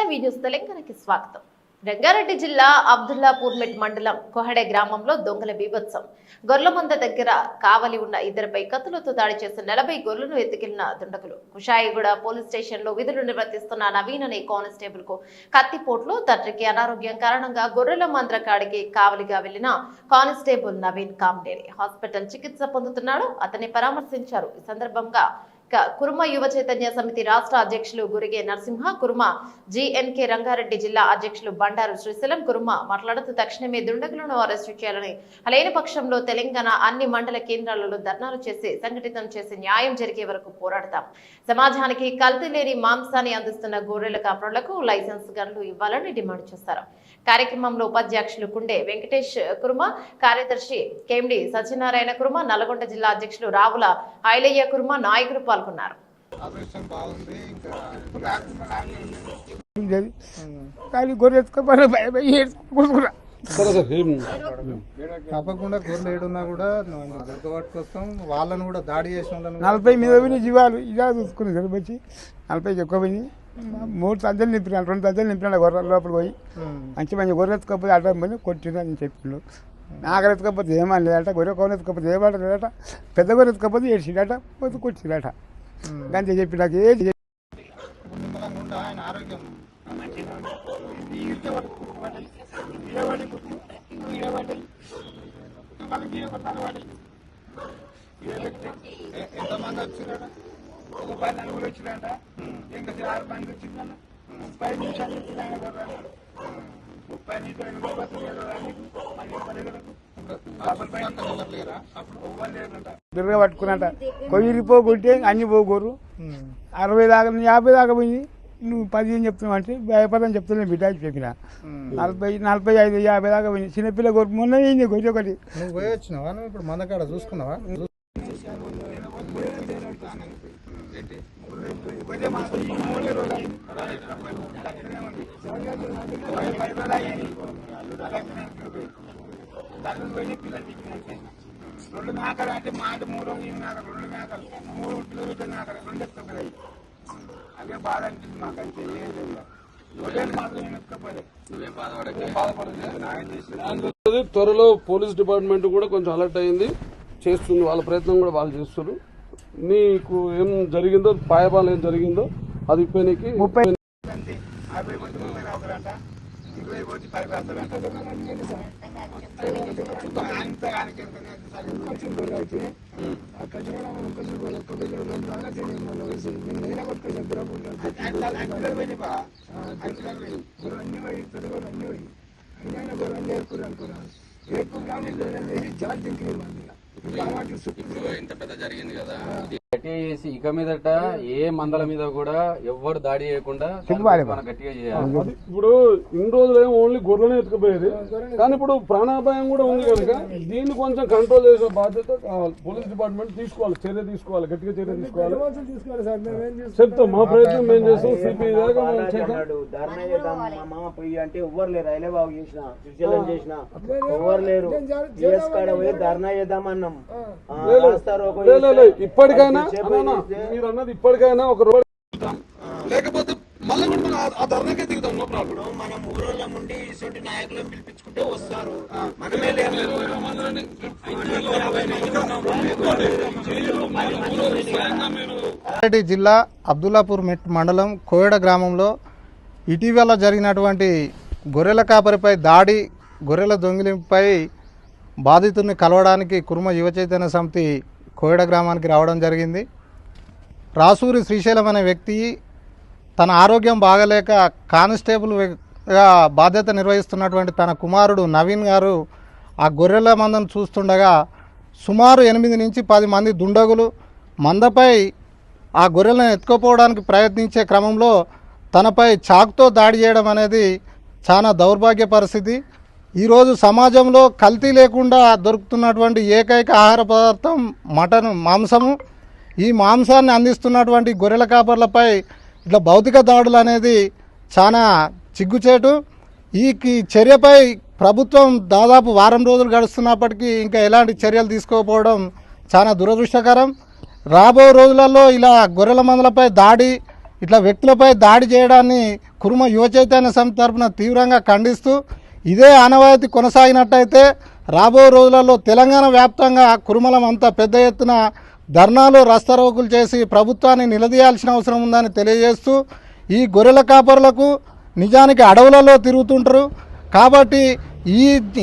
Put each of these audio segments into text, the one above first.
SIV news తెలంగాణకి స్వాగతం. రంగారెడ్డి జిల్లా అబ్దుల్లాపూర్మెట్ మండలం కొహడే గ్రామంలో దొంగల బీభత్సం. గొర్లమంద దగ్గర కావలి ఉన్న ఇద్దరిపై కత్తులతో దాడి చేసిన 40 గొర్రెలను ఎత్తుకెళ్లిన దుండగులు. కుషాయిగూడ పోలీస్ స్టేషన్ లో విధులు నిర్వర్తిస్తున్న నవీన్ అనే కానిస్టేబుల్ కు కత్తిపోట్లు, తండ్రికి అనారోగ్యం కారణంగా గొర్రెల మంద్ర కాడికి కావలిగా వెళ్లిన కానిస్టేబుల్ నవీన్ కామ్డేరి హాస్పిటల్ చికిత్స పొందుతున్నాడు. అతన్ని పరామర్శించారు. ఈ సందర్భంగా కుర్మ యువ చైతన్య సమితి రాష్ట్ర అధ్యక్షులు గురిగే నరసింహ, కుర్మ GNK రంగారెడ్డి జిల్లా అధ్యక్షులు బండారు శ్రీశైలం కుర్మ మాట్లాడుతూ తక్షణమే దుండగులను అరెస్టు చేయాలని, లేని పక్షంలో తెలంగాణ అన్ని మండల కేంద్రాలలో ధర్నాలు చేసి సంఘటితం చేసి న్యాయం జరిగే వరకు పోరాడతాం. సమాజానికి కల్తీ లేని మాంసాన్ని అందిస్తున్న గొర్రెల కాపరులకు లైసెన్స్ గన్లు ఇవ్వాలని డిమాండ్ చేశారు. కార్యక్రమంలో ఉపాధ్యక్షులు కుండే వెంకటేష్ కుర్మ, కార్యదర్శి కేండి సత్యనారాయణ కుర్మ, నల్గొండ జిల్లా అధ్యక్షులు రావుల ఐలయ్య కుర్మ నాయకులు పాల్గొన్నారు. తప్పకుండా గొర్రెలు ఏడున్నా కూడా పట్టుకొస్తాం. వాళ్ళని కూడా దాడి చేసిన 40 మీద జీవాలు ఇలా చూసుకుని వచ్చి 40 ఎక్కువ పోయి 3 సంచులు నింపినాడు, 2 సంచులు నింపినాడు. గొర్రెల లోపల పోయి మంచి గొర్రె ఎత్తుకపోతే అడ్డం పోయి కొట్టిందని చెప్పిండు. నాగలు ఎత్తుకపోతే ఏమని లేదట, గొర్రె కోన ఎత్తుకపోతే ఏమంటాడట, పెద్ద గొర్రె ఎత్తుకపోతే ఏడ్చిండట, పోతే కొట్టిండట. గంతే చెప్పి నాకు ఏది ఆయన ఆరోగ్యం ఎంతమంది వచ్చిందట? ఒక 10 నలుగురు వచ్చిందట. ఇంకా 6 మంది వచ్చిందన్న. 30 నిమిషాలు వచ్చింది ఆయన 30 బిర్ర పట్టుకున్నట, కొయ్యిరిపో కొట్టే అన్ని పోగోరు. 60 దాకా 50 దాకా పోయి నువ్వు 15 చెప్తున్నావు అంటే భయపడని చెప్తున్నాను బిడ్డ చెప్పిన. 40, 45, 50 దాకా పోయి చిన్నపిల్ల గొర్రె మొన్న గొర్రె ఒకటి. నువ్వు పోయి వచ్చినావా? నువ్వు ఇప్పుడు మందకాడ చూసుకున్నావా? రెండు మేకలు అంటే మాట 3 మేకలు, 2 మేకలు, 3 కిలోమీటర్ మేకలు, 2 ఎత్తుకుపోయాయి. అదే బాధ అనిపించింది మాకంటే. త్వరలో పోలీస్ డిపార్ట్మెంట్ కూడా కొంచెం అలర్ట్ అయింది, చేస్తుంది. వాళ్ళ ప్రయత్నం కూడా వాళ్ళు చేస్తున్నారు. నీకు ఏం జరిగిందో, పాయపాలు ఏం జరిగిందో అది ఇప్పటికి 30 ఇంత పెద్ద జరిగింది కదా. గట్టిగా చేసి ఇక మీదట ఏ మందల మీద కూడా ఎవ్వరు దాడి చేయకుండా మనం గట్టిగా చేయాలి. ఇప్పుడు ఇన్ని రోజులు ఏమో ఓన్లీ గొర్రెనే ఎత్తుకుపోయేది, కానీ ఇప్పుడు ప్రాణాపాయం కూడా ఉంది కనుక దీన్ని కొంచెం కంట్రోల్ చేసే బాధ్యత పోలీస్ డిపార్ట్మెంట్ తీసుకోవాలి, చర్య తీసుకోవాలి, గట్టిగా చర్య తీసుకోవాలి. చెప్తాం, మా ప్రయత్నం మేము చేస్తాం. సిపి అంటే ఎవ్వరు లేరు. రైల్వే బాగు చేసిన, స్విట్జర్లాండ్ చేసిన ఎవ్వరు లేరు. జిఎస్ కాడ పోయి ధర్నా చేద్దామన్నాం. ఇప్పటికైనా మీరు అన్నది ఇప్పటికైనా ఒక రోజు లేకపోతే మళ్ళీ కూడా మనం ఆ ధర్నాకే దిగుతాం. No problem. మనం ఊరోళ్ళ నుండి ఇటువంటి నాయకులను పిలిపించుకుంటే వస్తారు. మనమే రంగారెడ్డి జిల్లా అబ్దుల్లాపూర్మెట్ మండలం కోయడ గ్రామంలో ఇటీవల జరిగినటువంటి గొర్రెల కాపరిపై దాడి, గొర్రెల దొంగిలింపుపై బాధితుడిని కలవడానికి కుర్మ యువ చైతన్య సమితి కోయడ గ్రామానికి రావడం జరిగింది. రాసూరి శ్రీశైలం అనే వ్యక్తి తన ఆరోగ్యం బాగలేక కానిస్టేబుల్గా బాధ్యత నిర్వహిస్తున్నటువంటి తన కుమారుడు నవీన్ గారు ఆ గొర్రెల మందను చూస్తుండగా సుమారు 8 నుంచి 10 మంది దుండగులు మందపై ఆ గొర్రెలను ఎత్తుకుపోవడానికి ప్రయత్నించే క్రమంలో తనపై చాకుతో దాడి చేయడం అనేది చాలా దౌర్భాగ్య పరిస్థితి. ఈరోజు సమాజంలో కల్తీ లేకుండా దొరుకుతున్నటువంటి ఏకైక ఆహార పదార్థం మటన్, మాంసము. ఈ మాంసాన్ని అందిస్తున్నటువంటి గొర్రెల కాపర్లపై ఇట్లా భౌతిక దాడులు అనేది చాలా చిగ్గుచేటు. ఈ చర్యపై ప్రభుత్వం దాదాపు వారం రోజులు గడుస్తున్నప్పటికీ ఇంకా ఎలాంటి చర్యలు తీసుకోకపోవడం చాలా దురదృష్టకరం. రాబో రోజులలో ఇలా గొర్రెల మందలపై దాడి ఇట్లా వ్యక్తులపై దాడి చేయడాన్ని కుర్మ యువ చైతన్య సమితి తరపున తీవ్రంగా ఖండిస్తూ ఇదే ఆనవాయితీ కొనసాగినట్టయితే రాబో రోజులలో తెలంగాణ వ్యాప్తంగా కుర్మలం అంతా పెద్ద ఎత్తున ధర్నాలు రస్తారోకులు చేసి ప్రభుత్వాన్ని నిలదీయాల్సిన అవసరం ఉందని తెలియజేస్తూ ఈ గొర్రెల కాపరులకు నిజానికి అడవులలో తిరుగుతుంటారు కాబట్టి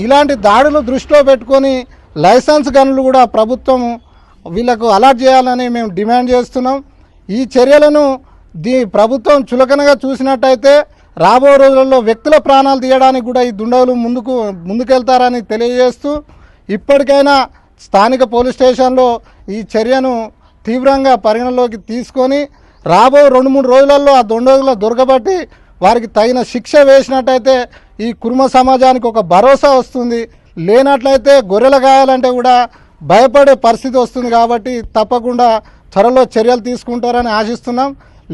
ఇలాంటి దాడులు దృష్టిలో పెట్టుకొని లైసెన్స్ గన్లు కూడా ప్రభుత్వం వీళ్ళకు అలాట్ చేయాలని మేము డిమాండ్ చేస్తున్నాం. ఈ చర్యలను ప్రభుత్వం చులకనగా చూసినట్టయితే రాబో రోజుల్లో వ్యక్తుల ప్రాణాలు తీయడానికి కూడా ఈ దుండగులు ముందుకెళ్తారని తెలియజేస్తూ ఇప్పటికైనా స్థానిక పోలీస్ స్టేషన్లో ఈ చర్యను తీవ్రంగా పరిగణలోకి తీసుకొని రాబో 2-3 రోజులలో ఆ దుండగుల దొరకబట్టి వారికి తగిన శిక్ష వేసినట్టయితే ఈ కుర్మ సమాజానికి ఒక భరోసా వస్తుంది. లేనట్లయితే గొర్రెలు గాయాలంటే కూడా భయపడే పరిస్థితి వస్తుంది. కాబట్టి తప్పకుండా త్వరలో చర్యలు తీసుకుంటారని ఆశిస్తున్నాం.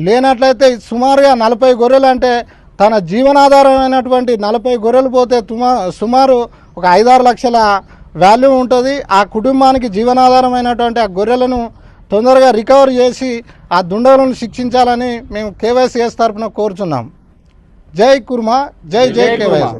లేనట్లయితే సుమారుగా 40 గొర్రెలు అంటే తన జీవనాధారమైనటువంటి 40 గొర్రెలు పోతే సుమారు ఒక 5-6 లక్షల వాల్యూ ఉంటుంది. ఆ కుటుంబానికి జీవనాధారమైనటువంటి ఆ గొర్రెలను తొందరగా రికవర్ చేసి ఆ దుండగులను శిక్షించాలని మేము కేవైసీఎస్ తరఫున కోరుచున్నాం. జై కుర్మ, జై జై కేవైసీ.